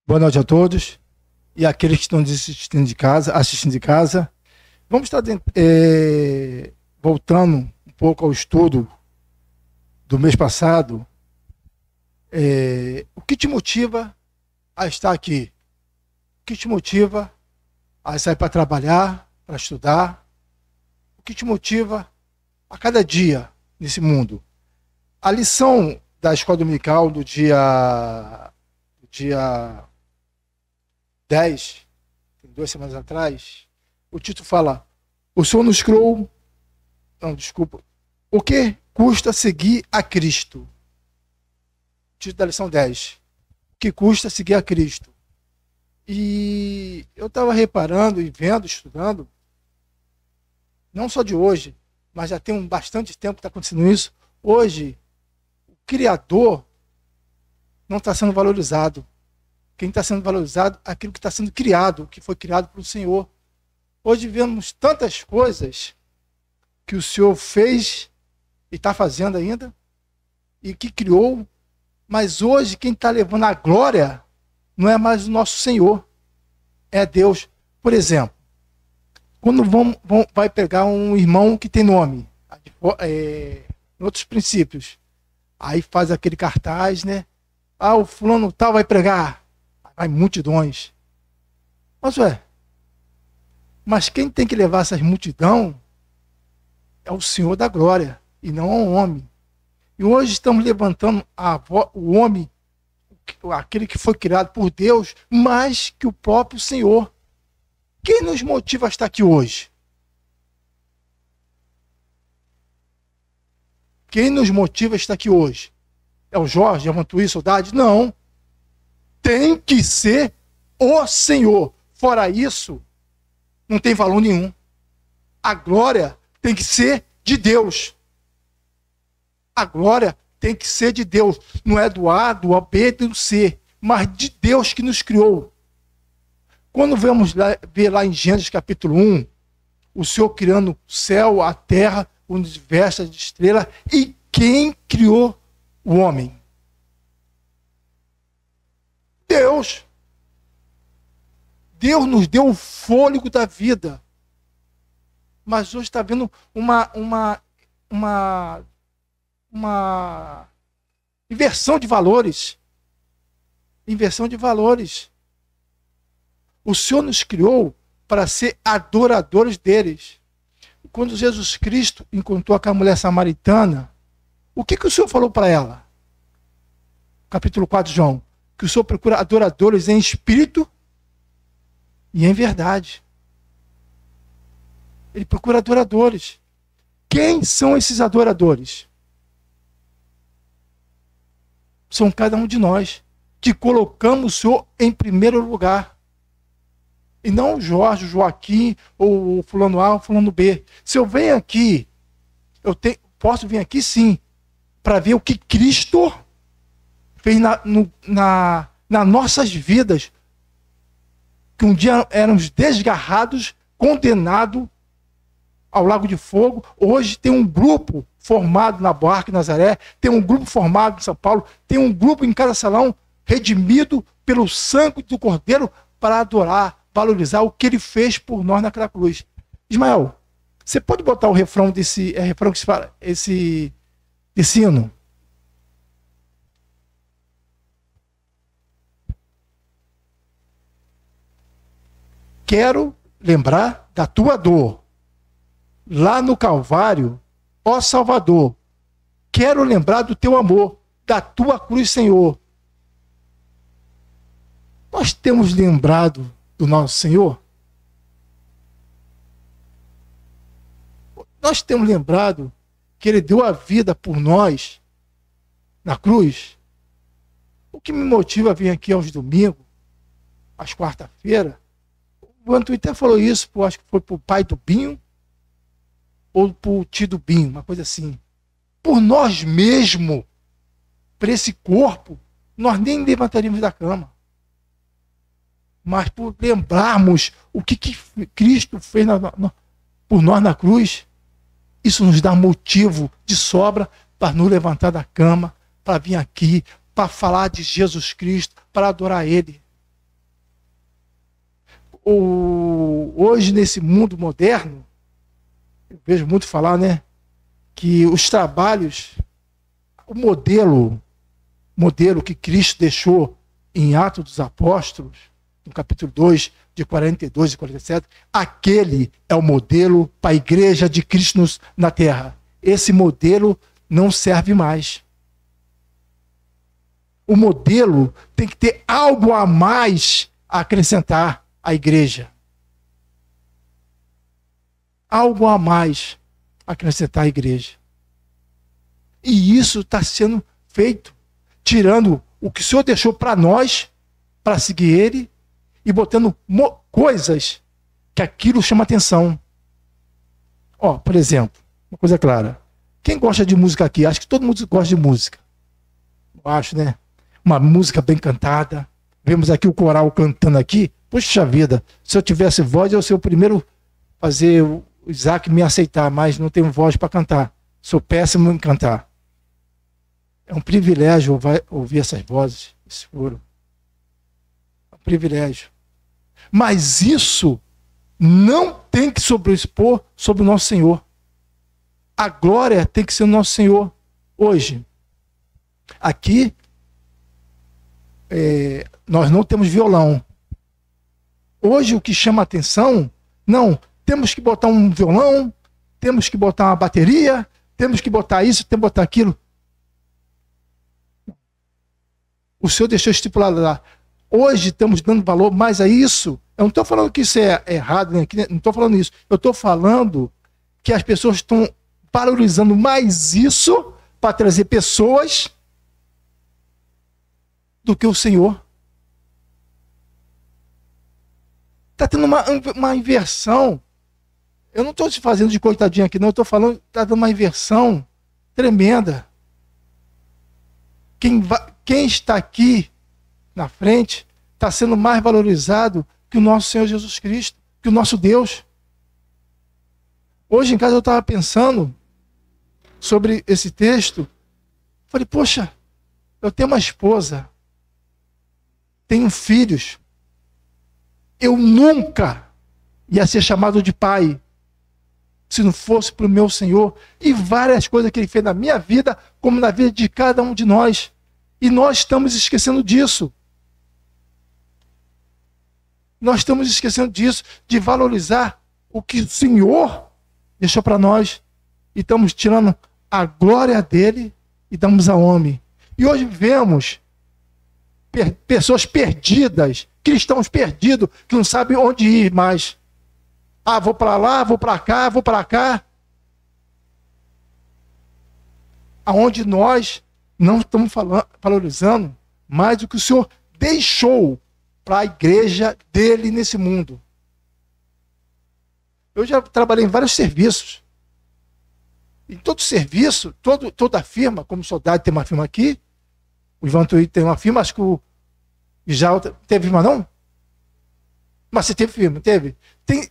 Boa noite a todos e aqueles que estão assistindo de casa. Vamos estar voltando um pouco ao estudo do mês passado. O que te motiva a estar aqui? O que te motiva a sair para trabalhar, para estudar? O que te motiva a cada dia nesse mundo? A lição da escola dominical do dia 10, 2 semanas atrás, o título fala: o Senhor nos criou. Não, desculpa. O que custa seguir a Cristo? O título da lição 10. O que custa seguir a Cristo? E eu estava reparando e vendo, estudando, não só de hoje, mas já tem bastante tempo que está acontecendo isso. Hoje, o Criador não está sendo valorizado. Quem está sendo valorizado é aquilo que está sendo criado, que foi criado pelo Senhor. Hoje vemos tantas coisas que o Senhor fez e está fazendo ainda, e que criou, mas hoje quem está levando a glória não é mais o nosso Senhor, é Deus. Por exemplo, quando vai pegar um irmão que tem nome, em outros princípios, aí faz aquele cartaz, né? Ah, o fulano tal vai pregar. Vai multidões. Mas quem tem que levar essas multidão é o Senhor da glória, e não o homem. E hoje estamos levantando o homem, aquele que foi criado por Deus, mais que o próprio Senhor. Quem nos motiva a estar aqui hoje? Quem nos motiva a estar aqui hoje? É o Jorge, é o Mantuí, Saudade? Não. Tem que ser o Senhor. Fora isso, não tem valor nenhum. A glória tem que ser de Deus. A glória tem que ser de Deus. Não é do A, do B, do C, mas de Deus que nos criou. Quando vamos ver lá em Gênesis capítulo 1, o Senhor criando o céu, a terra, o universo, as estrelas, e quem criou o homem? Deus. Deus nos deu o fôlego da vida. Mas hoje está havendo uma inversão de valores. Inversão de valores. O Senhor nos criou para ser adoradores deles. Quando Jesus Cristo encontrou aquela mulher samaritana, o que o Senhor falou para ela? Capítulo 4 de João. Que o Senhor procura adoradores em espírito e em verdade. Ele procura adoradores. Quem são esses adoradores? São cada um de nós, que colocamos o Senhor em primeiro lugar. E não o Jorge, o Joaquim, ou o fulano A, ou o fulano B. Se eu venho aqui, posso vir aqui sim, para ver o que Cristo fez nas nossas vidas, que um dia éramos desgarrados, condenados ao lago de fogo. Hoje tem um grupo formado na Barca Nazaré, tem um grupo formado em São Paulo, tem um grupo em cada salão, redimido pelo sangue do Cordeiro, para adorar, valorizar o que ele fez por nós naquela cruz. Ismael, você pode botar o refrão desse refrão que se fala, desse hino? Quero lembrar da tua dor, lá no Calvário, ó Salvador. Quero lembrar do teu amor, da tua cruz, Senhor. Nós temos lembrado do nosso Senhor? Nós temos lembrado que Ele deu a vida por nós na cruz? O que me motiva a vir aqui aos domingos, às quarta-feiras? O Antônio até falou isso, acho que foi para o pai do Binho, ou para o tio do Binho, uma coisa assim. Por nós mesmos, por esse corpo, nós nem levantaríamos da cama. Mas por lembrarmos o que Cristo fez por nós na cruz, isso nos dá motivo de sobra para nos levantar da cama, para vir aqui, para falar de Jesus Cristo, para adorar Ele. Hoje, nesse mundo moderno, eu vejo muito falar, né, que os trabalhos, o modelo que Cristo deixou em Atos dos Apóstolos, no capítulo 2, de 42 e 47, aquele é o modelo para a igreja de Cristo na terra. Esse modelo não serve mais. O modelo tem que ter algo a mais a acrescentar à igreja. Algo a mais a acrescentar à igreja. E isso está sendo feito, tirando o que o Senhor deixou para nós, para seguir Ele, e botando coisas que aquilo chama atenção. Ó, por exemplo, uma coisa clara. Quem gosta de música aqui? Acho que todo mundo gosta de música. Eu acho, né? Uma música bem cantada. Vemos aqui o coral cantando aqui. Puxa vida, se eu tivesse voz, eu seria o primeiro a fazer o Isaac me aceitar, mas não tenho voz para cantar. Sou péssimo em cantar. É um privilégio ouvir essas vozes, esse coro. É um privilégio. Mas isso não tem que sobrepor sobre o nosso Senhor. A glória tem que ser o nosso Senhor hoje. Aqui, nós não temos violão. Hoje o que chama a atenção, não, temos que botar um violão, temos que botar uma bateria, temos que botar isso, temos que botar aquilo. O Senhor deixou estipulado lá. Hoje estamos dando valor mais a isso. Eu não estou falando que isso é errado, né? Não estou falando isso. Eu estou falando que as pessoas estão valorizando mais isso para trazer pessoas do que o Senhor. Está tendo uma inversão. Eu não estou te fazendo de coitadinho aqui, não. Eu estou falando que está dando uma inversão tremenda. Quem está aqui na frente está sendo mais valorizado que o nosso Senhor Jesus Cristo, que o nosso Deus. Hoje em casa eu estava pensando sobre esse texto. Falei, poxa, eu tenho uma esposa, tenho filhos. Eu nunca ia ser chamado de pai se não fosse para o meu Senhor. E várias coisas que Ele fez na minha vida, como na vida de cada um de nós. E nós estamos esquecendo disso. Nós estamos esquecendo disso, de valorizar o que o Senhor deixou para nós. E estamos tirando a glória dele e damos a homem. E hoje vemos pessoas perdidas, cristãos perdidos, que não sabem onde ir mais. Ah, vou para lá, vou para cá, vou para cá. Aonde nós não estamos valorizando mais o que o Senhor deixou para a igreja dele nesse mundo. Eu já trabalhei em vários serviços. Em todo serviço, toda firma, como Soldado tem uma firma aqui, o Ivan Tuí tem uma firma, acho que o Ijal teve firma, não? Mas você teve firma, teve?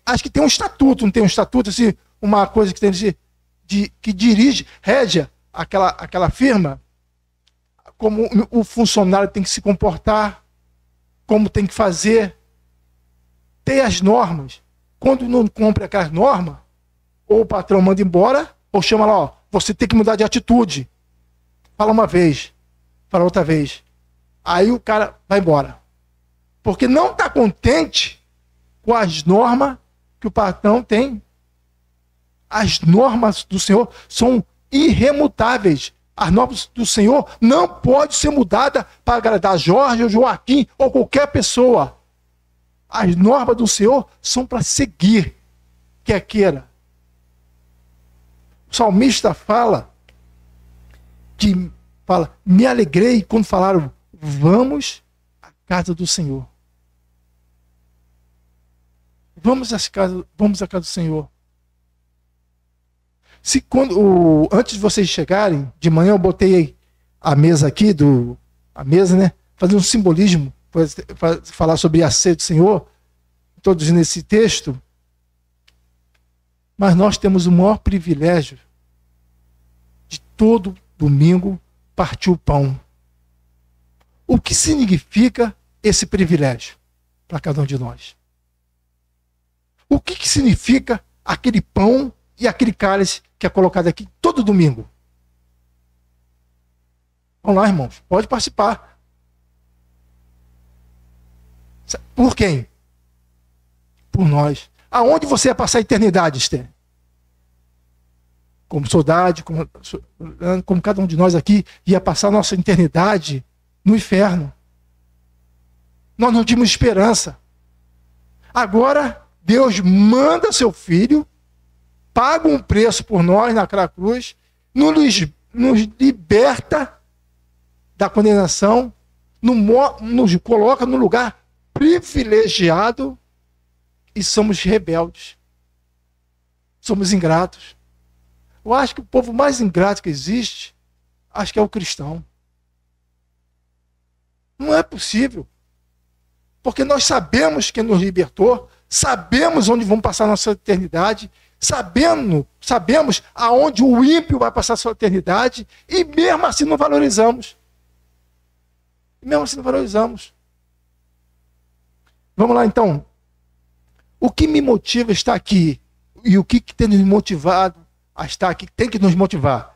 Acho que tem um estatuto, não tem um estatuto, assim, uma coisa que tem que dirige, rege aquela firma, como o funcionário tem que se comportar, como tem que fazer, tem as normas. Quando não cumpre aquelas normas, ou o patrão manda embora, ou chama lá, ó, você tem que mudar de atitude. Fala uma vez, fala outra vez. Aí o cara vai embora. Porque não está contente com as normas que o patrão tem. As normas do Senhor são irremutáveis. As normas do Senhor não podem ser mudadas para agradar Jorge ou Joaquim ou qualquer pessoa. As normas do Senhor são para seguir, quer queira. O salmista fala, me alegrei quando falaram, vamos à casa do Senhor. Vamos à casa do Senhor. Antes de vocês chegarem, de manhã eu botei a mesa aqui, a mesa, né? Fazendo um simbolismo, para falar sobre a ceia do Senhor, todos nesse texto. Mas nós temos o maior privilégio de todo domingo partir o pão. O que significa esse privilégio para cada um de nós? O que significa aquele pão e aquele cálice que é colocado aqui todo domingo? Vamos lá, irmãos, pode participar. Por quem? Por nós. Aonde você ia passar a eternidade, Esther? Como soldado, como cada um de nós aqui ia passar a nossa eternidade no inferno. Nós não tínhamos esperança. Agora, Deus manda seu Filho, paga um preço por nós naquela cruz, nos liberta da condenação, nos coloca no lugar privilegiado e somos rebeldes. Somos ingratos. Eu acho que o povo mais ingrato que existe, acho que é o cristão. Não é possível. Porque nós sabemos quem nos libertou, sabemos onde vamos passar a nossa eternidade, sabemos aonde o ímpio vai passar a sua eternidade, e mesmo assim não valorizamos. Vamos lá, então. O que me motiva a estar aqui? E o que tem nos motivado a estar aqui? Tem que nos motivar.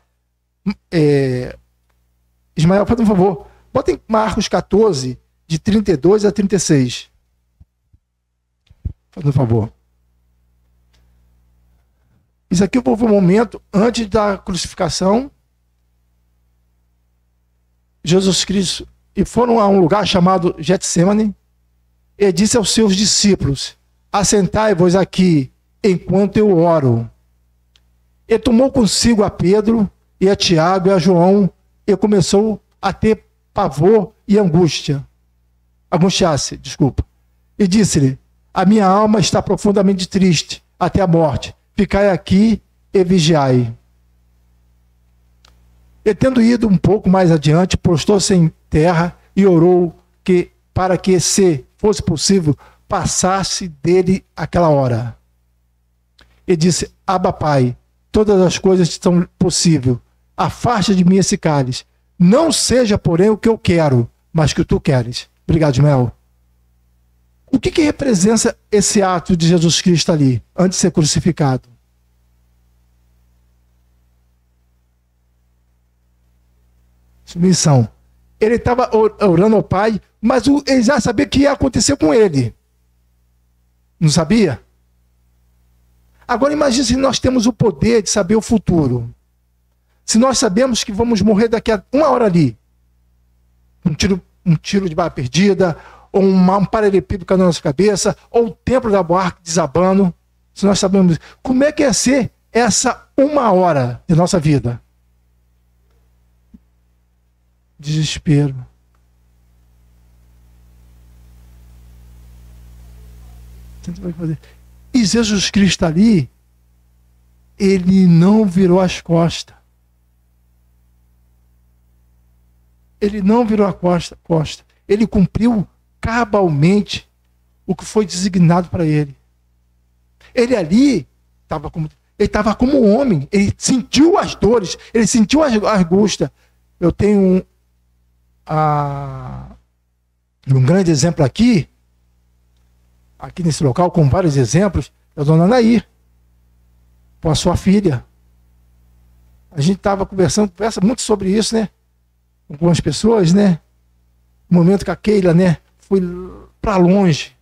Ismael, por favor, bota em Marcos 14, de 32 a 36. Por favor. Isso aqui houve um momento antes da crucificação. Jesus Cristo, e foram a um lugar chamado Getsemane, e disse aos seus discípulos: assentai-vos aqui, enquanto eu oro. E tomou consigo a Pedro, e a Tiago, e a João, e começou a ter pavor e angustiar-se, e disse-lhe: a minha alma está profundamente triste, até a morte. Ficai aqui e vigiai. E tendo ido um pouco mais adiante, prostou-se em terra e orou para que, se fosse possível, passasse dele aquela hora. E disse: Abba, Pai, todas as coisas são possíveis. Afasta de mim esse cálice. Não seja, porém, o que eu quero, mas o que tu queres. Obrigado, Ismael. O que representa esse ato de Jesus Cristo ali, antes de ser crucificado? Submissão. Ele estava orando ao Pai, mas ele já sabia o que ia acontecer com ele. Não sabia? Agora imagine se nós temos o poder de saber o futuro. Se nós sabemos que vamos morrer daqui a uma hora ali, um tiro de bala perdida, ou um paralelepípedo na nossa cabeça, ou o templo da Boarca desabando, se nós sabemos, como é que ia ser essa uma hora de nossa vida? Desespero. E Jesus Cristo ali, ele não virou as costas. Ele não virou a costa. Ele cumpriu cabalmente o que foi designado para ele. Ele ali estava como um homem. Ele sentiu as dores, ele sentiu a angústia. Eu tenho um grande exemplo aqui nesse local, com vários exemplos, da dona Nair, com a sua filha. A gente estava conversa muito sobre isso, né? Com algumas pessoas, né? No momento que a Keila, né, foi para longe.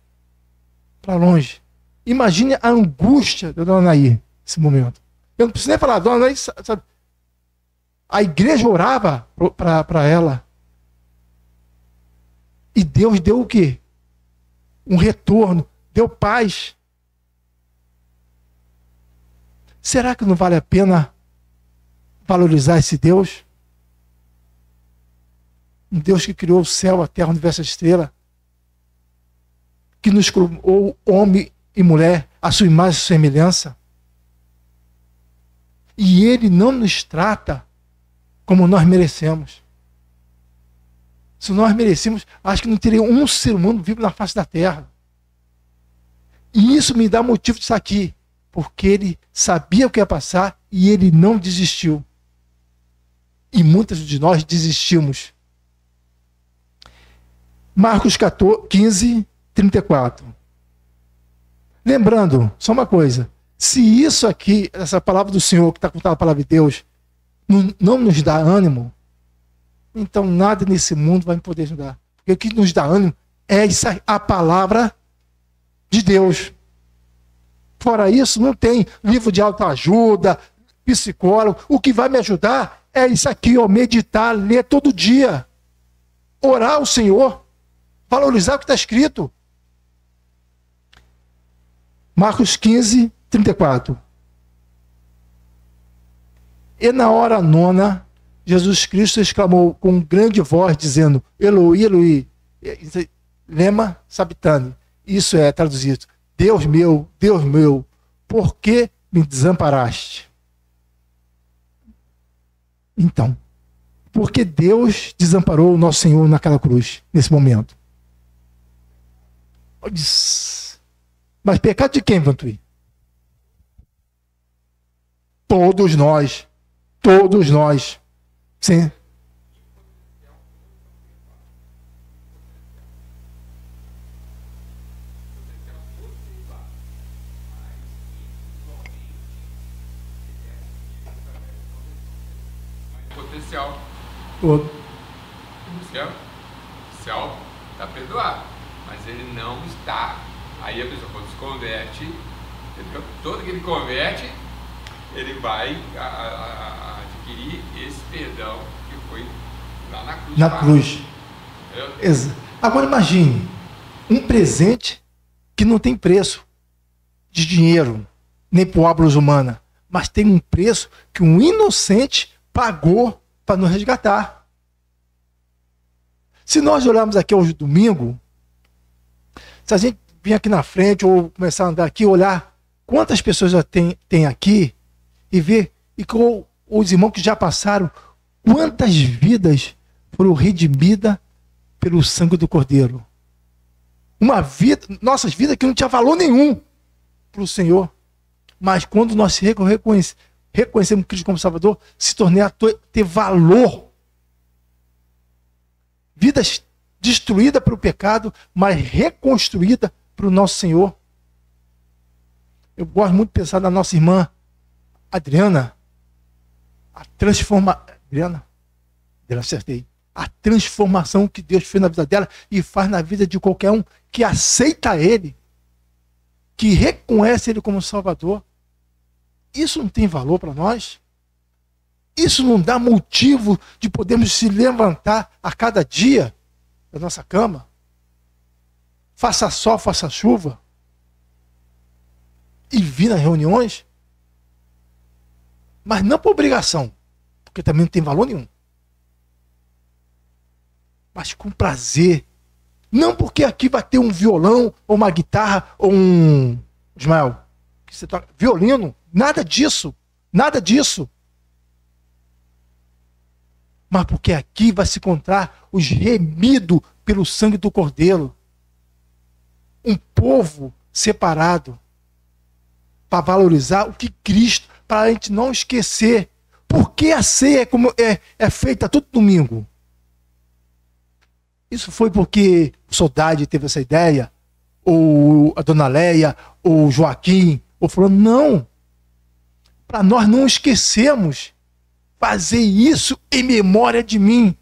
Imagine a angústia da dona Nair nesse momento. Eu não preciso nem falar, dona Nair, sabe? A igreja orava para ela. E Deus deu o quê? Um retorno, deu paz. Será que não vale a pena valorizar esse Deus? Um Deus que criou o céu, a terra, o universo, a estrela, que nos criou homem e mulher, a sua imagem e semelhança. E Ele não nos trata como nós merecemos. Se nós merecemos, acho que não teria um ser humano vivo na face da terra. E isso me dá motivo de estar aqui, porque Ele sabia o que ia passar e Ele não desistiu. E muitos de nós desistimos. Marcos 15, 34. Lembrando, só uma coisa. Se isso aqui, essa palavra do Senhor, que está contada a palavra de Deus, não nos dá ânimo, então nada nesse mundo vai poder nos dar. Porque o que nos dá ânimo é a palavra de Deus. Fora isso, não tem livro de autoajuda, psicólogo. O que vai me ajudar é isso aqui, ó, meditar, ler todo dia. Orar ao Senhor. Valorizar o que está escrito. Marcos 15, 34. E na hora nona, Jesus Cristo exclamou com grande voz, dizendo: Eloi, Eloi, lema sabitani. Isso é traduzido: Deus meu, por que me desamparaste? Então, por que Deus desamparou o nosso Senhor naquela cruz, nesse momento? Mas pecado de quem, Vantuí? Todos nós. Todos nós. Sim. Potencial. Todo. Potencial está perdoado, mas ele não está. Aí a pessoa, quando se converte, entendeu? Todo que ele converte, ele vai adquirir esse perdão que foi lá na cruz. Na cruz. Agora imagine um presente que não tem preço de dinheiro, nem por obras humanas, mas tem um preço que um inocente pagou para nos resgatar. Se nós olharmos aqui hoje domingo, se a gente vir aqui na frente ou começar a andar aqui, olhar quantas pessoas já tem aqui e ver, e com os irmãos que já passaram, quantas vidas foram redimidas pelo sangue do Cordeiro. Uma vida, nossas vidas que não tinha valor nenhum para o Senhor. Mas quando nós reconhecemos Cristo como Salvador, se tornar ter valor. Vidas destruídas pelo pecado, mas reconstruídas para o nosso Senhor. Eu gosto muito de pensar na nossa irmã Adriana. Adriana, acertei. A transformação que Deus fez na vida dela e faz na vida de qualquer um que aceita Ele, que reconhece Ele como Salvador. Isso não tem valor para nós? Isso não dá motivo de podermos se levantar a cada dia da nossa cama? Faça sol, faça chuva. E vir nas reuniões? Mas não por obrigação, porque também não tem valor nenhum. Mas com prazer. Não porque aqui vai ter um violão, ou uma guitarra, ou um... Ismael, que você toca violino. Nada disso. Nada disso. Mas porque aqui vai se encontrar os remidos pelo sangue do Cordeiro. Um povo separado para valorizar o que Cristo, para a gente não esquecer. Por que a ceia é feita todo domingo? Isso foi porque o Soldade teve essa ideia? Ou a Dona Leia? Ou o Joaquim? Ou falou, não. Para nós não esquecermos. Fazer isso em memória de mim.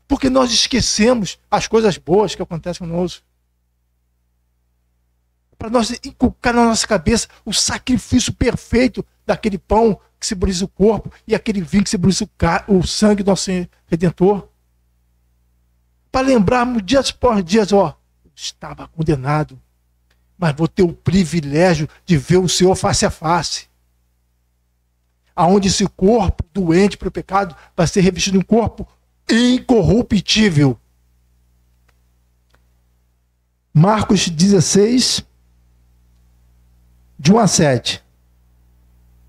Porque nós esquecemos as coisas boas que acontecem conosco. Para nós inculcar na nossa cabeça o sacrifício perfeito daquele pão que simboliza o corpo e aquele vinho que simboliza o sangue do nosso Redentor. Para lembrarmos dias após dias, ó, eu estava condenado, mas vou ter o privilégio de ver o Senhor face a face. Aonde esse corpo doente pelo pecado vai ser revestido em um corpo incorruptível. Marcos 16, de 1 a 7.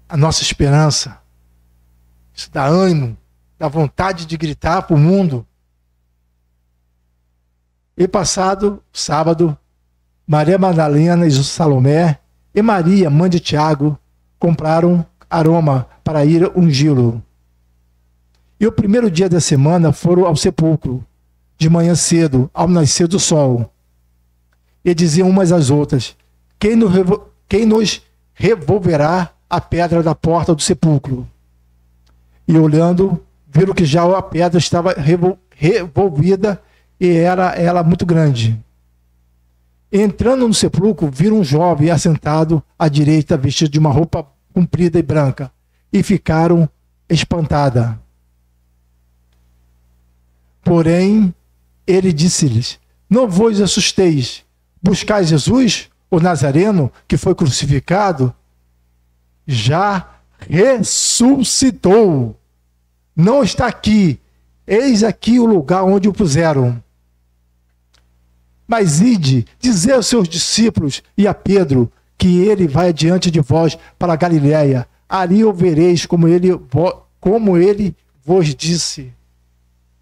A nossa esperança. Isso dá ânimo, dá vontade de gritar para o mundo. E passado, sábado, Maria Madalena e Salomé e Maria, mãe de Tiago, compraram aroma para ir ungí-lo. E o primeiro dia da semana foram ao sepulcro, de manhã cedo, ao nascer do sol. e diziam umas às outras: quem nos revolverá a pedra da porta do sepulcro? E olhando, viram que já a pedra estava revolvida e era ela muito grande. Entrando no sepulcro, viram um jovem assentado à direita, vestido de uma roupa comprida e branca, e ficaram espantadas. Porém, ele disse-lhes: não vos assusteis, buscais Jesus, o Nazareno, que foi crucificado, já ressuscitou. Não está aqui, eis aqui o lugar onde o puseram. Mas ide, dizei aos seus discípulos e a Pedro, que ele vai adiante de vós para a Galiléia. Ali o vereis como ele vos disse.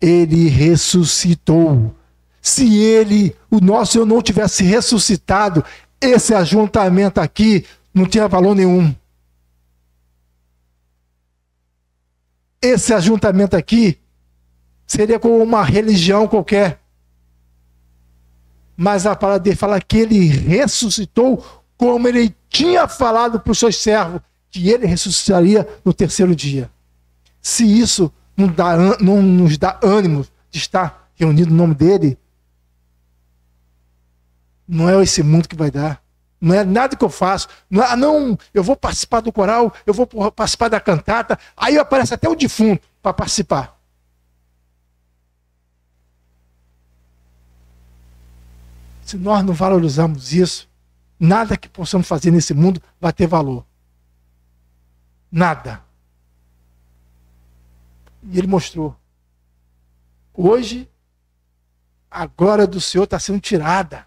Ele ressuscitou. Se ele, o nosso Senhor, não tivesse ressuscitado, esse ajuntamento aqui não tinha valor nenhum. Esse ajuntamento aqui seria como uma religião qualquer. Mas a palavra dele fala que ele ressuscitou, como ele tinha falado para os seus servos, que ele ressuscitaria no terceiro dia. Se isso não nos dá ânimo de estar reunido no nome dele, não é esse mundo que vai dar. Não é nada que eu faço. Não, eu vou participar do coral, eu vou participar da cantata, aí aparece até o defunto para participar. Se nós não valorizarmos isso, nada que possamos fazer nesse mundo vai ter valor. Nada. E ele mostrou. Hoje, a glória do Senhor está sendo tirada.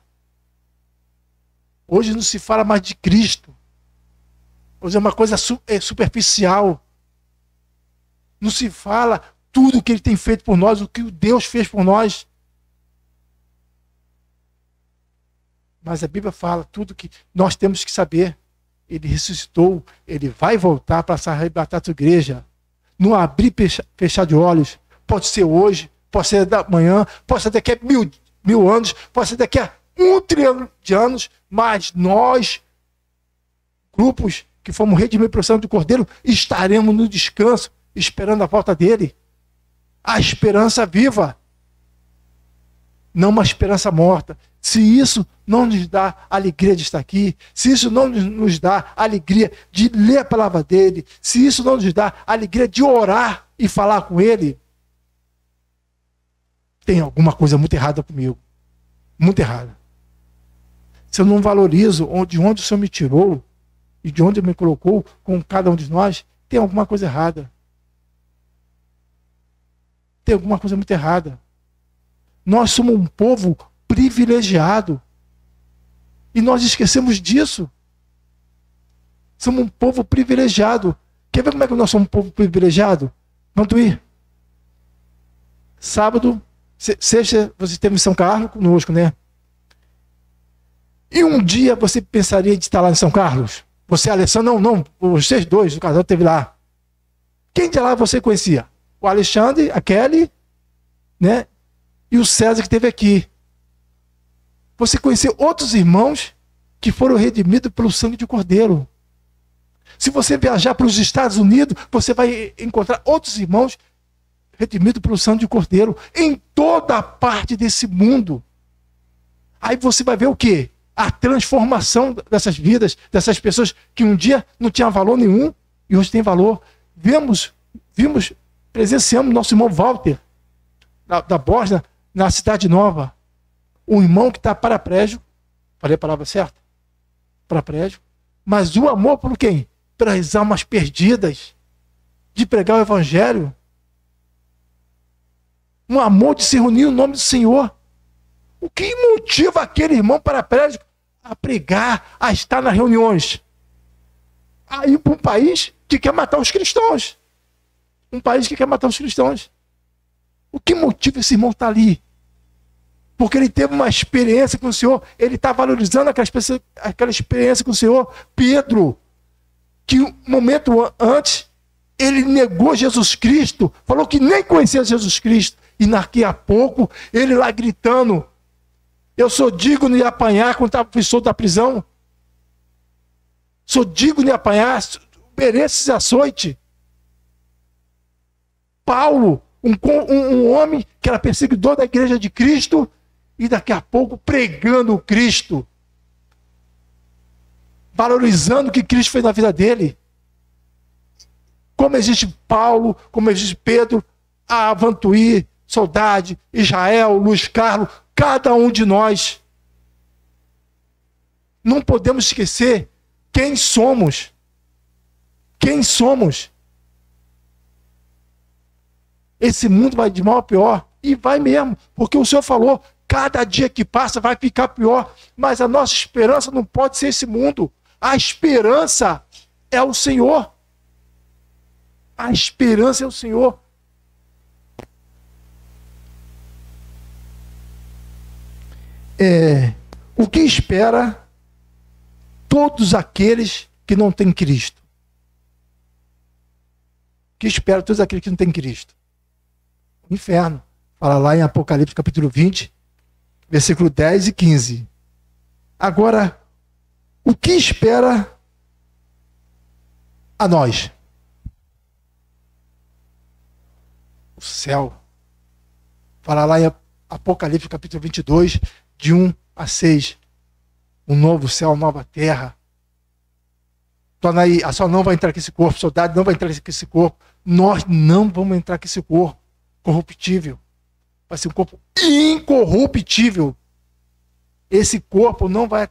Hoje não se fala mais de Cristo. Hoje é uma coisa superficial. Não se fala tudo o que ele tem feito por nós, o que Deus fez por nós. Mas a Bíblia fala tudo que nós temos que saber. Ele ressuscitou, ele vai voltar para se arrebatar a sua igreja. Não abrir e fechar de olhos. Pode ser hoje, pode ser amanhã, pode ser daqui a mil anos, pode ser daqui a 1 trilhão de anos, mas nós, grupos que fomos redimidos pelo sangue do Cordeiro, estaremos no descanso, esperando a volta dele. A esperança viva, não uma esperança morta. Se isso não nos dá alegria de estar aqui, se isso não nos dá alegria de ler a palavra dele, se isso não nos dá alegria de orar e falar com ele, tem alguma coisa muito errada comigo. Muito errada. Se eu não valorizo de onde o Senhor me tirou e de onde Ele me colocou com cada um de nós, tem alguma coisa errada. Tem alguma coisa muito errada. Nós somos um povo privilegiado. E nós esquecemos disso. Somos um povo privilegiado. Quer ver como é que nós somos um povo privilegiado? Vamos ir. Sábado, sexta, você esteve em São Carlos conosco, né? E um dia você pensaria de estar lá em São Carlos? Você, Alessandro, não, vocês dois, o casal esteve lá. Quem de lá você conhecia? O Alexandre, a Kelly, né? E o César que esteve aqui. Você conheceu outros irmãos que foram redimidos pelo sangue de Cordeiro. Se você viajar para os Estados Unidos, você vai encontrar outros irmãos redimidos pelo sangue de Cordeiro em toda a parte desse mundo. Aí você vai ver o quê? A transformação dessas vidas, dessas pessoas que um dia não tinham valor nenhum e hoje tem valor. Presenciamos nosso irmão Walter, da Bósnia, na Cidade Nova. Um irmão que está paraplégico, falei a palavra certa? Paraplégico. Mas o amor por quem? Pelas almas perdidas, de pregar o Evangelho. Um amor de se reunir no nome do Senhor. O que motiva aquele irmão paraplégico a pregar, a estar nas reuniões? A ir para um país que quer matar os cristãos. Um país que quer matar os cristãos. O que motiva esse irmão a estar ali? Porque ele teve uma experiência com o Senhor, ele está valorizando aquela experiência com o Senhor. Pedro, que um momento antes, ele negou Jesus Cristo, falou que nem conhecia Jesus Cristo, e daqui a pouco, ele lá gritando, Eu sou digno de apanhar quando fui solto da prisão. Sou digno de apanhar, mereço esse açoite. Paulo, um homem que era perseguidor da igreja de Cristo, e daqui a pouco pregando o Cristo, valorizando o que Cristo fez na vida dele. Como existe Paulo, como existe Pedro, Avantuí, Saudade, Israel, Luiz Carlos, cada um de nós. Não podemos esquecer quem somos. Quem somos. Esse mundo vai de mal a pior. E vai mesmo, porque o Senhor falou, cada dia que passa vai ficar pior. Mas a nossa esperança não pode ser esse mundo. A esperança é o Senhor. A esperança é o Senhor. O que espera todos aqueles que não têm Cristo? O que espera todos aqueles que não têm Cristo? O inferno. Fala lá em Apocalipse capítulo 20, versículo 10 e 15. Agora, o que espera a nós? O céu. Fala lá em Apocalipse capítulo 22, de 1 a 6. Um novo céu, nova terra. A só não vai entrar com esse corpo, o soldado não vai entrar com esse corpo. Nós não vamos entrar com esse corpo corruptível. Vai ser um corpo incorruptível. Esse corpo não vai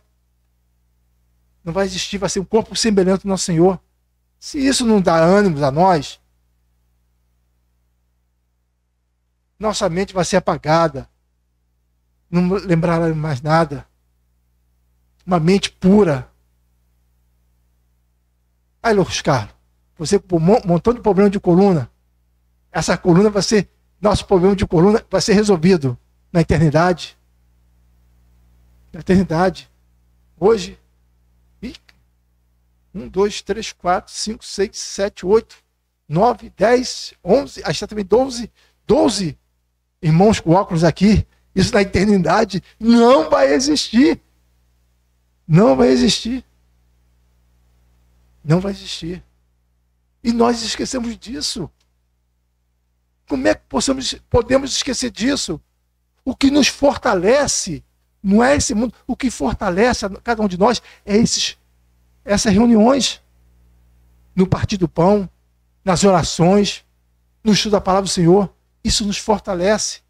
existir, vai ser um corpo semelhante ao nosso Senhor. Se isso não dá ânimo a nós, nossa mente vai ser apagada. Não lembrará mais nada. Uma mente pura. Aí, Luiz Carlos, você com um montão de problema de coluna, essa coluna vai ser, nosso problema de coluna vai ser resolvido na eternidade. Na eternidade. Hoje, 1, 2, 3, 4, 5, 6, 7, 8, 9, 10, 11, acho que também 12 irmãos com óculos aqui. Isso na eternidade não vai existir. Não vai existir. Não vai existir. E nós esquecemos disso. Como é que podemos esquecer disso? O que nos fortalece não é esse mundo. O que fortalece a cada um de nós é essas reuniões. No partir do pão, nas orações, no estudo da palavra do Senhor. Isso nos fortalece.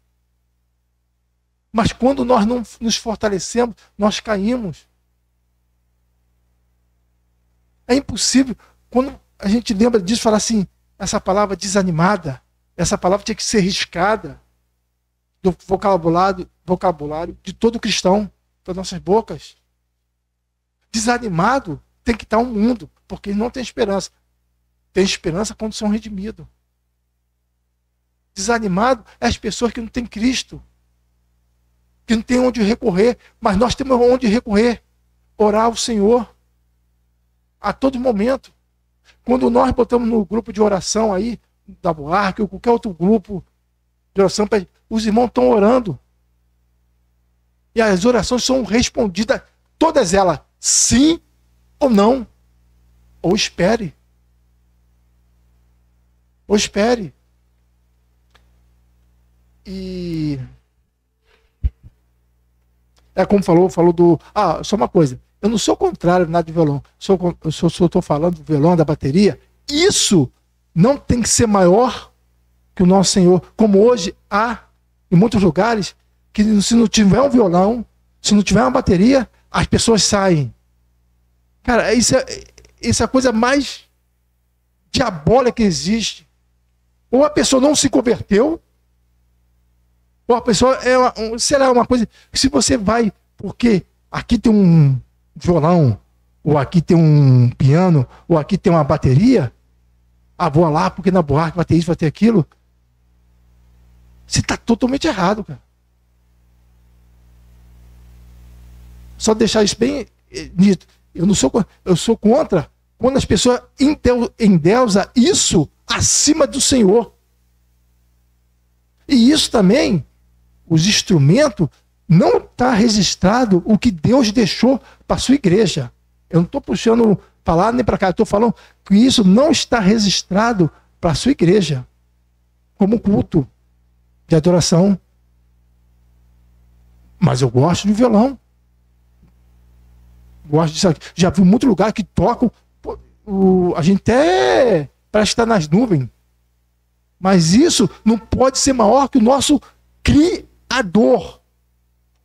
Mas quando nós não nos fortalecemos, nós caímos. É impossível. Quando a gente lembra disso, falar assim, essa palavra desanimada, essa palavra tinha que ser riscada do vocabulário de todo cristão, das nossas bocas. Desanimado tem que estar um mundo, porque ele não tem esperança. Tem esperança quando são redimidos. Desanimado é as pessoas que não têm Cristo, que não tem onde recorrer, mas nós temos onde recorrer, orar ao Senhor a todo momento. Quando nós botamos no grupo de oração aí, da Buarque, ou qualquer outro grupo de oração, os irmãos estão orando. E as orações são respondidas, todas elas, sim ou não. Ou espere. Ou espere. E é como falou do... só uma coisa. Eu não sou contrário a nada de violão. Eu só estou falando do violão, da bateria. Isso não tem que ser maior que o nosso Senhor. Como hoje há, em muitos lugares, que se não tiver um violão, se não tiver uma bateria, as pessoas saem. Cara, isso é a coisa mais diabólica que existe. Ou a pessoa não se converteu, ou a pessoa será uma coisa... Se você vai, porque aqui tem um violão, ou aqui tem um piano, ou aqui tem uma bateria, vou lá porque na Buarque vai ter isso, vai ter aquilo. Você está totalmente errado, cara. Só deixar isso bem nítido. Eu sou contra quando as pessoas endeusam isso acima do Senhor. E isso também, os instrumentos, não está registrado o que Deus deixou para a sua igreja. Eu não estou puxando para lá nem para cá, eu estou falando que isso não está registrado para a sua igreja, como culto de adoração. Mas eu gosto de violão. Gosto disso aqui. Já vi muito lugar que tocam. A gente até parece estar nas nuvens. Mas isso não pode ser maior que o nosso Criador.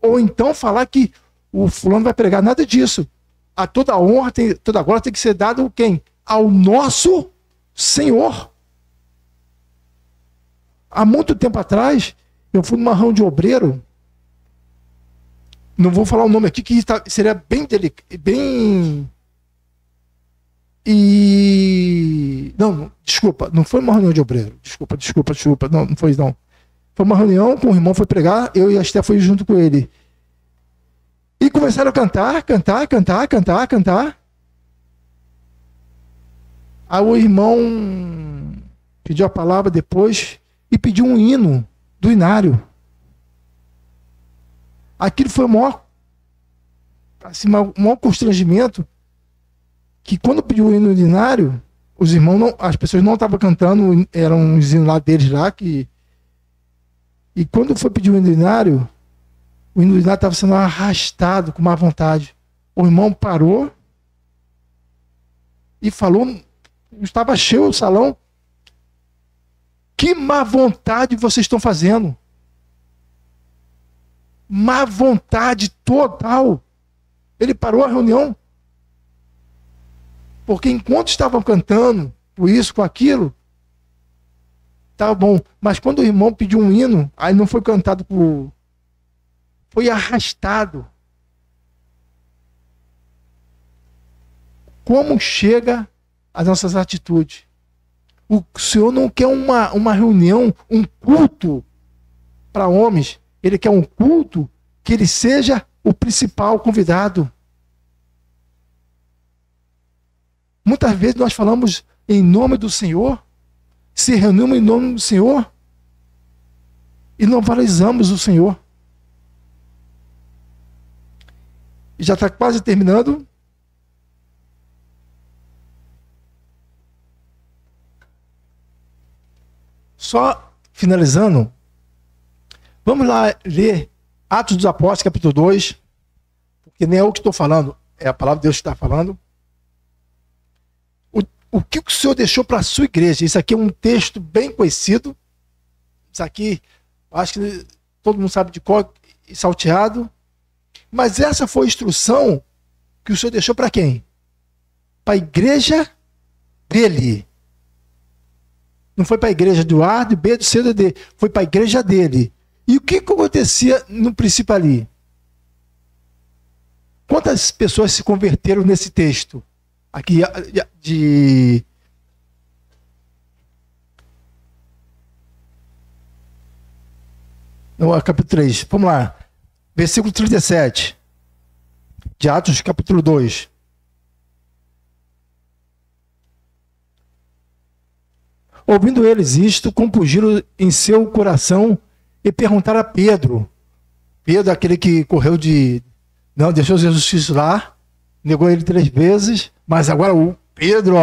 Ou então falar que o fulano vai pregar, nada disso. A toda honra, toda glória tem que ser dado quem? Ao nosso Senhor. Há muito tempo atrás, eu fui numa reunião de obreiro. Não vou falar o nome aqui, que seria bem delicado. Não, desculpa, não foi uma reunião de obreiro. Desculpa. Não foi não. Foi uma reunião com o irmão, foi pregar, eu e a Esté foi junto com ele. E começaram a cantar. Aí o irmão pediu a palavra depois e pediu um hino do inário. Aquilo foi o maior constrangimento, que quando pediu o hino do inário, os irmãos, as pessoas não estavam cantando, eram uns hinos lá deles lá, e quando foi pedir o hino do inário, o hino do inário estava sendo arrastado com má vontade. O irmão parou e falou, estava cheio o salão, que má vontade vocês estão fazendo. Má vontade total. Ele parou a reunião, porque enquanto estavam cantando, com isso, com aquilo, estava bom. Mas quando o irmão pediu um hino, aí não foi cantado foi arrastado. Como chega as nossas atitudes? O Senhor não quer uma reunião, um culto para homens. Ele quer um culto que ele seja o principal convidado. Muitas vezes nós falamos em nome do Senhor, se reunimos em nome do Senhor e não valorizamos o Senhor. Já está quase terminando. Só finalizando, vamos lá ler Atos dos Apóstolos, capítulo 2, porque nem é eu que estou falando, é a palavra de Deus que está falando. O que o Senhor deixou para a sua igreja? Isso aqui é um texto bem conhecido. Isso aqui, acho que todo mundo sabe de cor e salteado. Mas essa foi a instrução que o Senhor deixou para quem? Para a igreja dele. Não foi para a igreja do A, do B, do C, do D. Foi para a igreja dele. E o que acontecia no princípio ali? Quantas pessoas se converteram nesse texto? Aqui no capítulo 3. Vamos lá. Versículo 37. De Atos, capítulo 2. Ouvindo eles isto, compungiram em seu coração e perguntaram a Pedro. Pedro, aquele que correu não, deixou Jesus Cristo lá, negou ele 3 vezes, mas agora o Pedro,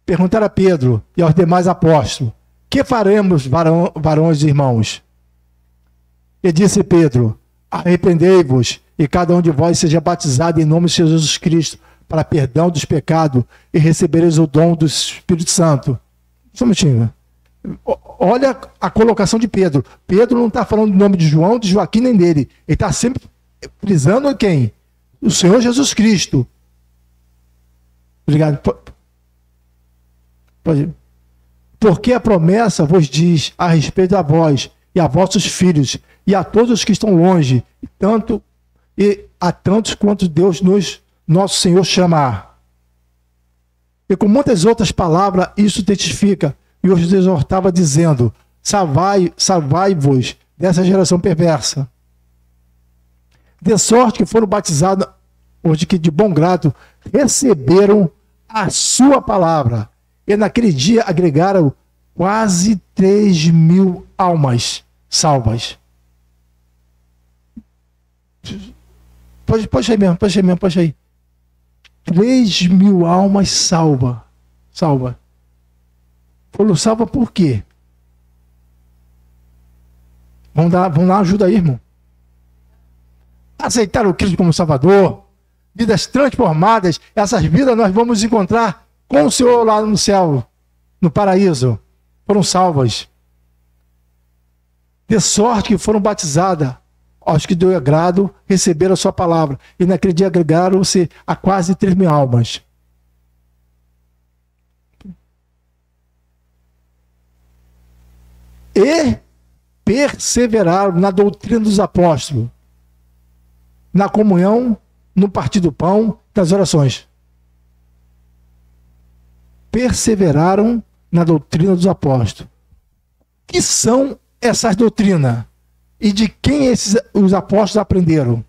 perguntaram a Pedro e aos demais apóstolos: que faremos, varões e irmãos? E disse Pedro: arrependei-vos e cada um de vós seja batizado em nome de Jesus Cristo para perdão dos pecados e recebereis o dom do Espírito Santo. Só um minutinho. Olha a colocação de Pedro. Pedro não está falando do nome de João, de Joaquim, nem dele. Ele está sempre frisando quem? O Senhor Jesus Cristo. Obrigado. Pode ir. Porque a promessa vos diz a respeito a vós e a vossos filhos e a todos os que estão longe, e a tantos quanto Deus nosso Senhor chamar. E com muitas outras palavras isso testifica, e os exortava dizendo: salvai-vos dessa geração perversa. De sorte que foram batizados os que de bom grado receberam a sua palavra, e naquele dia agregaram quase 3.000 almas salvas. Pode aí mesmo, pode aí. 3.000 almas salva. Foram salva por quê? Vamos dar ajuda aí, irmão. Aceitaram o Cristo como Salvador. Vidas transformadas. Essas vidas nós vamos encontrar com o Senhor lá no céu, no paraíso. Foram salvas. De sorte que foram batizadas. Aos que deu agrado, receberam a sua palavra. E naquele dia agregaram-se a quase 3.000 almas. E perseveraram na doutrina dos apóstolos, na comunhão, no partir do pão, nas orações. Perseveraram na doutrina dos apóstolos. Que são essas doutrinas? E de quem os apóstolos aprenderam?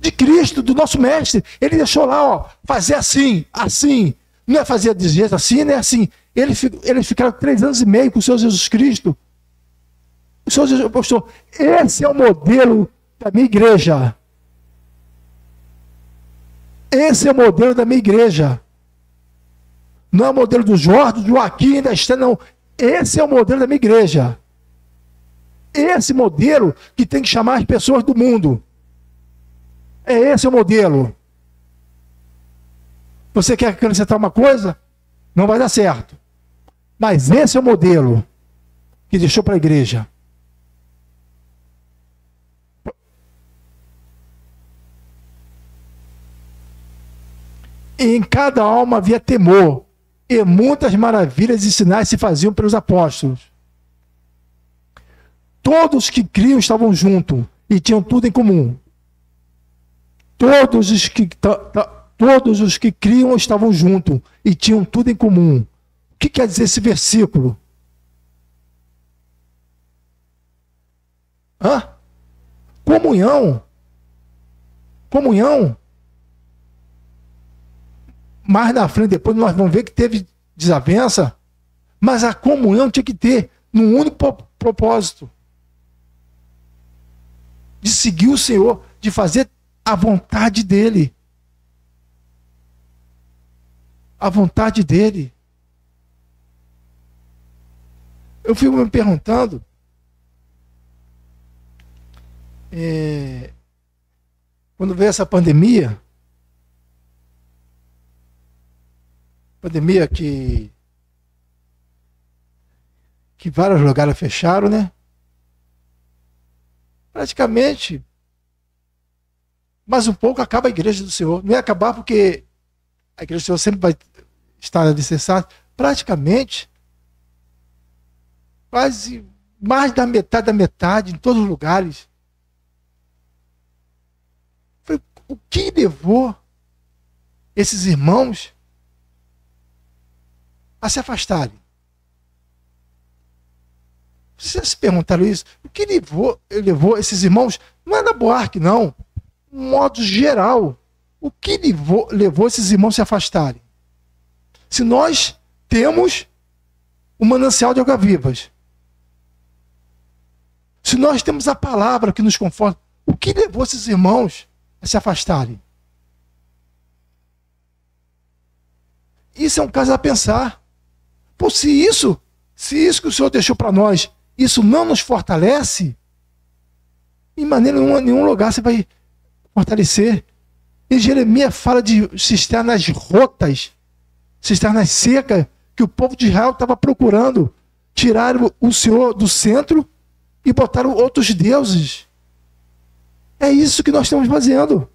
De Cristo, do nosso mestre. Ele deixou lá, ó, fazer assim. Não é fazer de jeito assim, não é assim. Eles ficaram 3 anos e meio com o Senhor Jesus Cristo. O Senhor Jesus postou, esse é o modelo da minha igreja. Esse é o modelo da minha igreja. Não é o modelo do Jorge, do Joaquim, da Estela, não. Esse é o modelo da minha igreja. Esse modelo que tem que chamar as pessoas do mundo. É esse o modelo. Você quer acrescentar uma coisa? Não vai dar certo. Mas esse é o modelo que deixou para a igreja. E em cada alma havia temor, e muitas maravilhas e sinais se faziam pelos apóstolos. Todos que criam estavam juntos e tinham tudo em comum. Todos os que criam estavam juntos e tinham tudo em comum. O que quer dizer esse versículo? Comunhão. Mais na frente, depois nós vamos ver que teve desavença, mas a comunhão tinha que ter num único propósito. De seguir o Senhor, de fazer a vontade dEle. A vontade dEle. Eu fico me perguntando, quando veio essa pandemia que vários lugares fecharam, né? Praticamente, mais um pouco acaba a igreja do Senhor. Não ia acabar porque a igreja do Senhor sempre vai estar alicerçada. Praticamente, quase mais da metade, em todos os lugares. Foi o que levou esses irmãos a se afastarem? Vocês se perguntaram isso? O que levou esses irmãos? Não é da Boarque, não. De modo geral. O que levou esses irmãos a se afastarem? Se nós temos o manancial de águas vivas, se nós temos a palavra que nos conforta, o que levou esses irmãos a se afastarem? Isso é um caso a pensar. Pô, se isso que o Senhor deixou para nós, isso não nos fortalece, em maneira nenhum lugar você vai fortalecer. E Jeremias fala de cisternas rotas, cisternas secas, que o povo de Israel estava procurando. Tiraram o Senhor do centro e botaram outros deuses. É isso que nós estamos fazendo,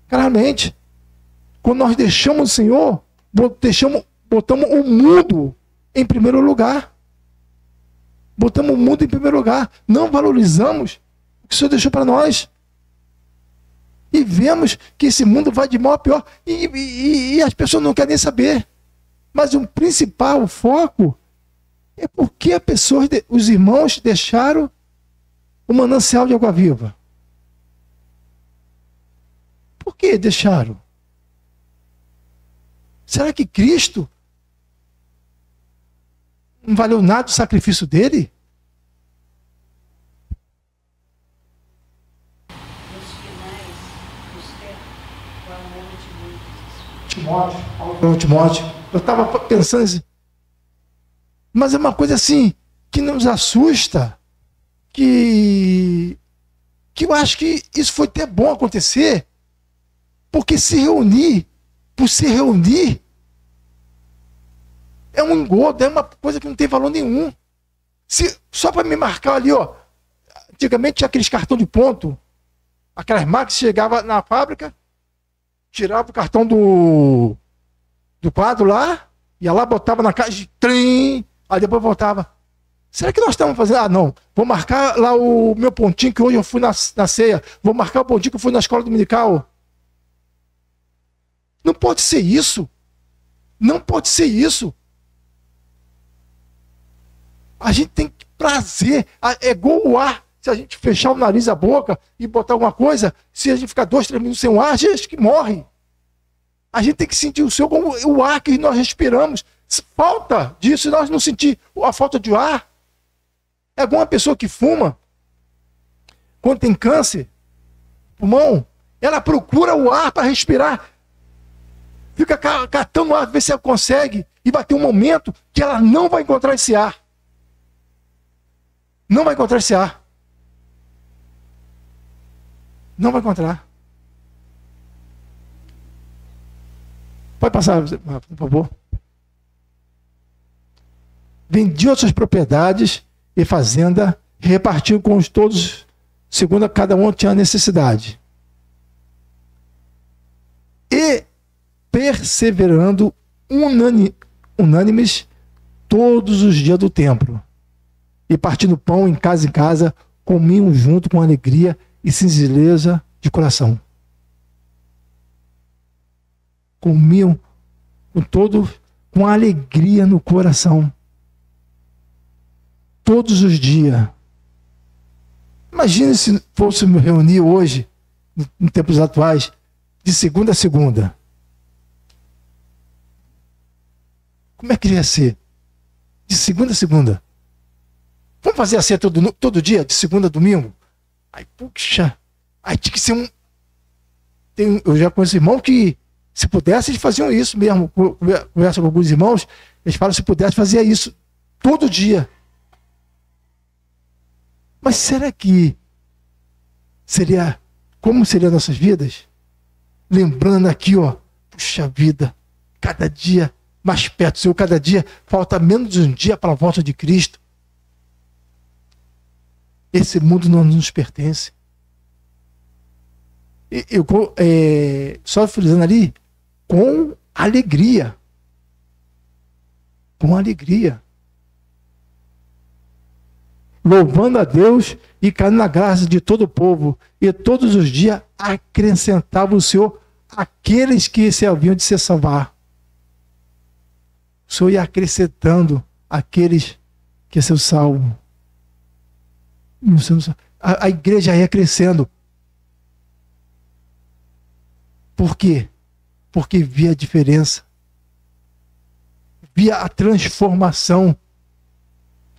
claramente. Quando nós deixamos o Senhor, botamos o mundo em primeiro lugar. Botamos o mundo em primeiro lugar. Não valorizamos o que o Senhor deixou para nós. E vemos que esse mundo vai de mal a pior. E as pessoas não querem nem saber. Mas o principal foco é porque os irmãos deixaram o manancial de água viva. Por que deixaram? Será que Cristo não valeu nada o sacrifício dele? Timóteo. Eu estava pensando assim, mas é uma coisa assim que nos assusta, que eu acho que isso foi até bom acontecer, porque se reunir, por se reunir, é um engodo, é uma coisa que não tem valor nenhum. Só para me marcar ali, ó, antigamente tinha aqueles cartão de ponto, aquelas máquinas que chegavam na fábrica, tirava o cartão do quadro lá, ia lá, botava na caixa de trem, aí depois voltava. Será que nós estamos fazendo? Ah, não, vou marcar lá o meu pontinho que hoje eu fui na ceia, vou marcar o pontinho que eu fui na escola dominical. Não pode ser isso. Não pode ser isso. A gente tem prazer, é igual o ar. Se a gente fechar o nariz, a boca e botar alguma coisa, se a gente ficar 2, 3 minutos sem o ar, a gente que morre. A gente tem que sentir o seu como o ar que nós respiramos. Falta disso, se nós não sentir a falta de ar. É igual uma pessoa que fuma, quando tem câncer, pulmão, ela procura o ar para respirar. Fica catando o ar, ver se ela consegue, e vai ter um momento que ela não vai encontrar esse ar. Não vai encontrar esse ar. Não vai encontrar. Pode passar, por favor. Vendiam suas propriedades e fazenda, repartiu com os todos, segundo cada um tinha necessidade. E perseverando unânimes todos os dias do templo, e partindo pão em casa, comiam junto com alegria e singeleza de coração. Comiam com alegria no coração. Todos os dias. Imagine se fôssemos reunir hoje, em tempos atuais, de segunda a segunda. Como é que ia ser? De segunda a segunda. Vamos fazer a ceia todo dia, de segunda a domingo? Aí, puxa, aí tinha que ser um... eu já conheço irmãos que, se pudesse, eles faziam isso mesmo. Conversa com alguns irmãos, eles falam, se pudesse, fazia isso todo dia. Mas será que como seriam nossas vidas? Lembrando aqui, ó, puxa vida, cada dia mais perto do Senhor, cada dia falta menos de um dia para a volta de Cristo. Esse mundo não nos pertence. Só frisando ali, com alegria. Com alegria. Louvando a Deus e caindo na graça de todo o povo. E todos os dias acrescentava o Senhor aqueles que se haviam de se salvar. O Senhor ia acrescentando aqueles que se salvam. A igreja ia crescendo. Por quê? Porque via a diferença. Via a transformação.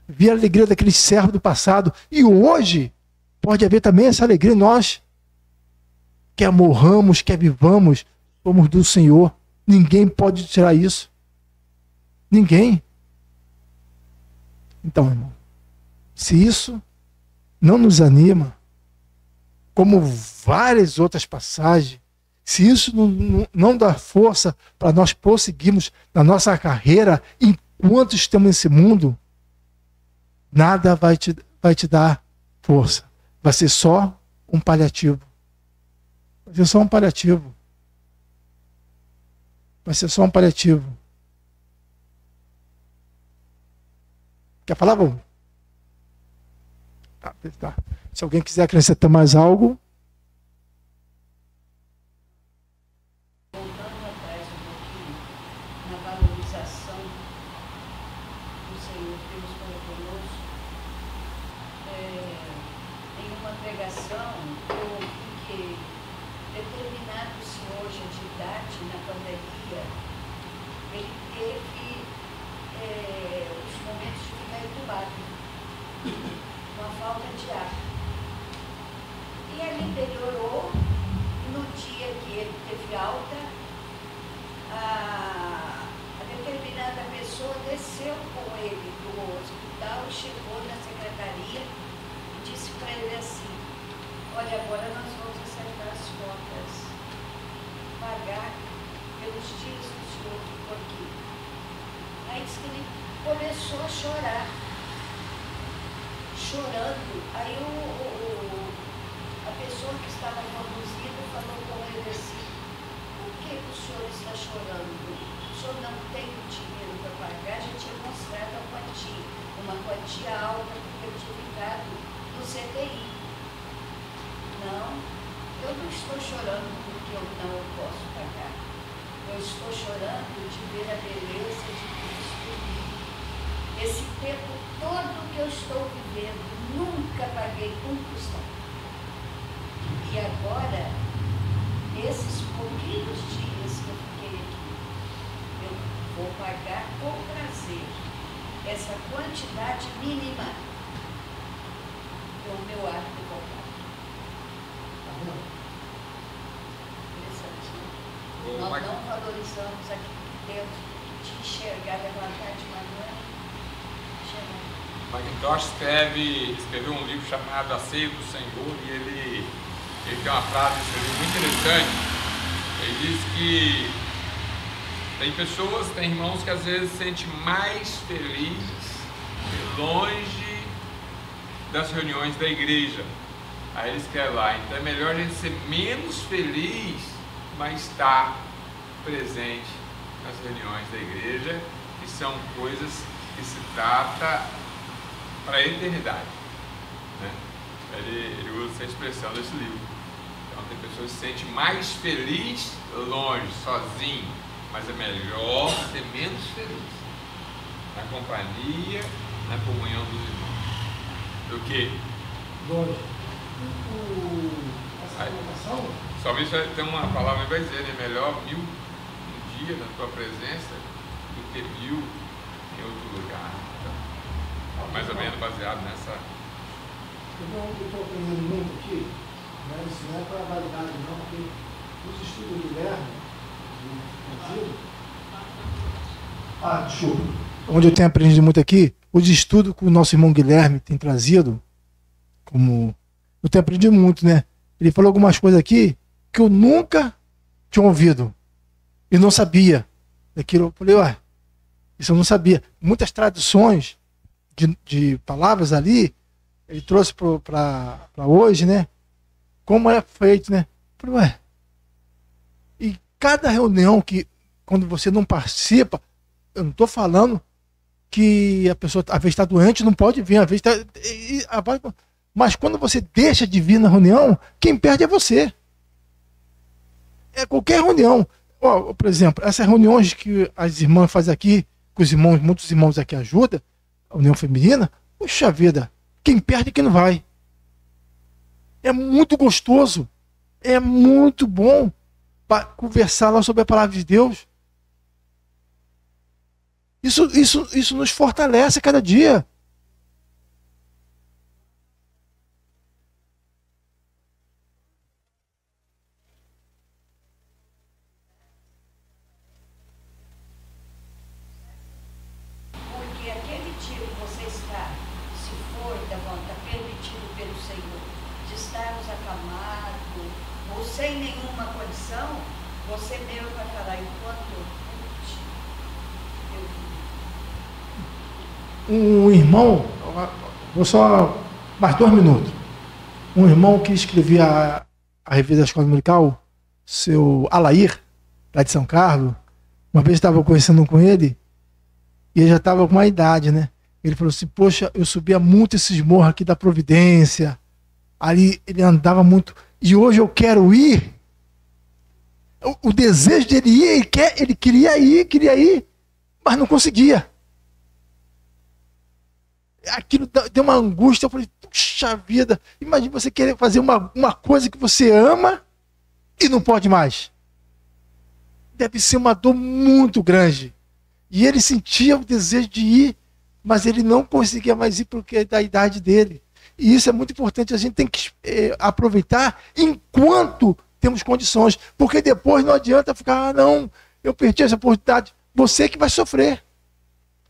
Via a alegria daqueles servos do passado. E hoje pode haver também essa alegria em nós. Quer morramos, quer vivamos, somos do Senhor. Ninguém pode tirar isso. Ninguém. Então, irmão, se isso não nos anima, como várias outras passagens, se isso não dá força para nós prosseguirmos na nossa carreira enquanto estamos nesse mundo, nada vai te dar força. Vai ser só um paliativo. Vai ser só um paliativo. Vai ser só um paliativo. Quer falar, bom? Tá. Se alguém quiser acrescentar mais algo. Voltando atrás um pouquinho, na valorização do Senhor, Deus Todo-Poderoso, em uma pregação, eu ouvi que determinado senhor de idade na pandemia, ele teve os momentos de ficar entubado, uma falta de ar. E ele melhorou. No dia que ele teve alta, desceu com ele do hospital, chegou na secretaria e disse para ele assim: olha, agora nós vamos acertar as contas, pagar pelos dias que o senhor ficou aqui. Aí disse que ele começou a chorar, chorando. Aí a pessoa que estava conduzindo falou com ele assim: por que o senhor está chorando? O senhor não tem dinheiro para pagar? Já tinha mostrado a quantia, uma quantia alta que eu tinha ficado no CTI. Não, eu não estou chorando porque eu não posso pagar. Eu estou chorando de ver a beleza de Cristo em mim. Esse tempo todo que eu estou vivendo, nunca paguei um tostão. E agora, esses pouquinhos dias que eu fiquei aqui, eu vou pagar com prazer essa quantidade mínima do meu ato de vontade. Interessante, né? Nós não valorizamos aquilo que temos de enxergar, levantar de manhã, enxergar. McIntosh escreveu um livro chamado A Ceia do Senhor, e ele tem uma frase muito interessante. Ele diz que tem irmãos que às vezes se sentem mais felizes longe das reuniões da igreja. Aí eles querem lá, então é melhor a gente ser menos feliz, mas estar presente nas reuniões da igreja, que são coisas que se trata para a eternidade, né? Ele usa essa expressão nesse livro. Então tem pessoas que se sentem mais feliz longe, sozinho, mas é melhor ser menos feliz na companhia, na comunhão dos irmãos, do que longe. Essa colocação? Salmista tem uma palavra que vai dizer: é melhor 1000 um dia na tua presença do que 1000 em outro lugar. Então, mais ou menos baseado nessa. Eu estou aprendendo muito aqui, né? Isso não é para validade não, porque os estudos do Guilherme, desculpa. Onde eu tenho aprendido muito aqui, os estudos que o nosso irmão Guilherme tem trazido, como eu tenho aprendido muito, né? Ele falou algumas coisas aqui que eu nunca tinha ouvido e não sabia. Daquilo eu falei, ué, isso eu não sabia. Muitas traduções de palavras ali, ele trouxe para hoje, né? Como é feito, né? Eu falei, ué. E cada reunião que, quando você não participa, eu não estou falando que a pessoa, às vezes está doente, não pode vir, às vezes está. Mas quando você deixa de vir na reunião, quem perde é você. É qualquer reunião. Ó, por exemplo, essas reuniões que as irmãs fazem aqui, que os irmãos, muitos irmãos aqui ajudam, a união feminina, puxa vida, quem perde é quem não vai. É muito gostoso, é muito bom para conversar lá sobre a palavra de Deus. Isso nos fortalece a cada dia. Porque aquele dia que você está, se for da vontade, permitido pelo Senhor, de estarmos acamados ou sem nenhuma condição, você mesmo vai falar, enquanto eu Um irmão, vou só mais 2 minutos. Um irmão que escrevia a revista da Escola Dominical, seu Alair, lá de São Carlos, uma vez estava conversando com ele, e ele já estava com uma idade, né? Ele falou assim, poxa, eu subia muito esses morros aqui da Providência, ali ele andava muito, e hoje eu quero ir. O desejo dele ir, ele queria ir, mas não conseguia. Aquilo deu uma angústia. Eu falei, puxa vida, imagina você querer fazer uma coisa que você ama e não pode mais. Deve ser uma dor muito grande. E ele sentia o desejo de ir, mas ele não conseguia mais ir porque é da idade dele. E isso é muito importante, a gente tem que aproveitar enquanto temos condições, porque depois não adianta ficar, não, eu perdi essa oportunidade. Você que vai sofrer.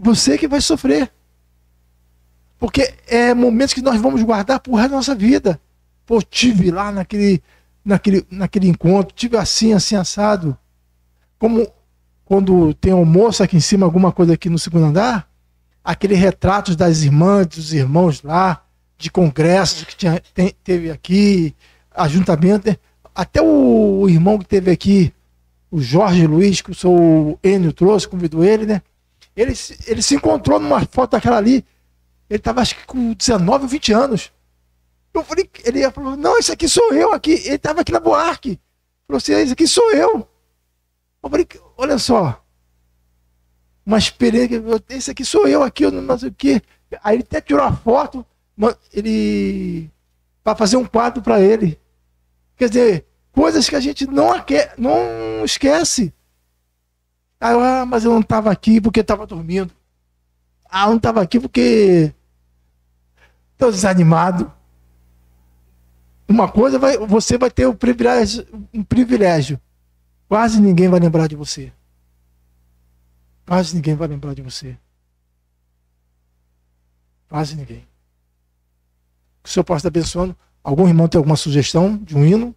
Você que vai sofrer. Porque é momentos que nós vamos guardar por resto da nossa vida. Pô, tive lá naquele encontro, tive assim, assim, assado. Como quando tem almoço aqui em cima, alguma coisa aqui no segundo andar, aquele retratos das irmãs, dos irmãos lá, de congressos que teve aqui, ajuntamento, né? Até o irmão que teve aqui, o Jorge Luiz, que o seu Enio trouxe, convidou ele, né? Ele se encontrou numa foto daquela ali, ele estava acho que com 19 ou 20 anos. Eu falei, ele falou, não, esse aqui sou eu aqui. Ele estava aqui na Boarque. Ele falou assim, esse aqui sou eu. Eu falei, olha só, uma experiência, esse aqui sou eu aqui, eu não sei o quê. Aí ele até tirou a foto, para fazer um quadro para ele. Quer dizer, coisas que a gente não esquece. Aí, mas eu não estava aqui porque estava dormindo. Eu não estava aqui porque estou desanimado. Uma coisa, você vai ter um privilégio. Quase ninguém vai lembrar de você. Quase ninguém vai lembrar de você. Quase ninguém. Que o Senhor possa estar abençoando. Algum irmão tem alguma sugestão de um hino?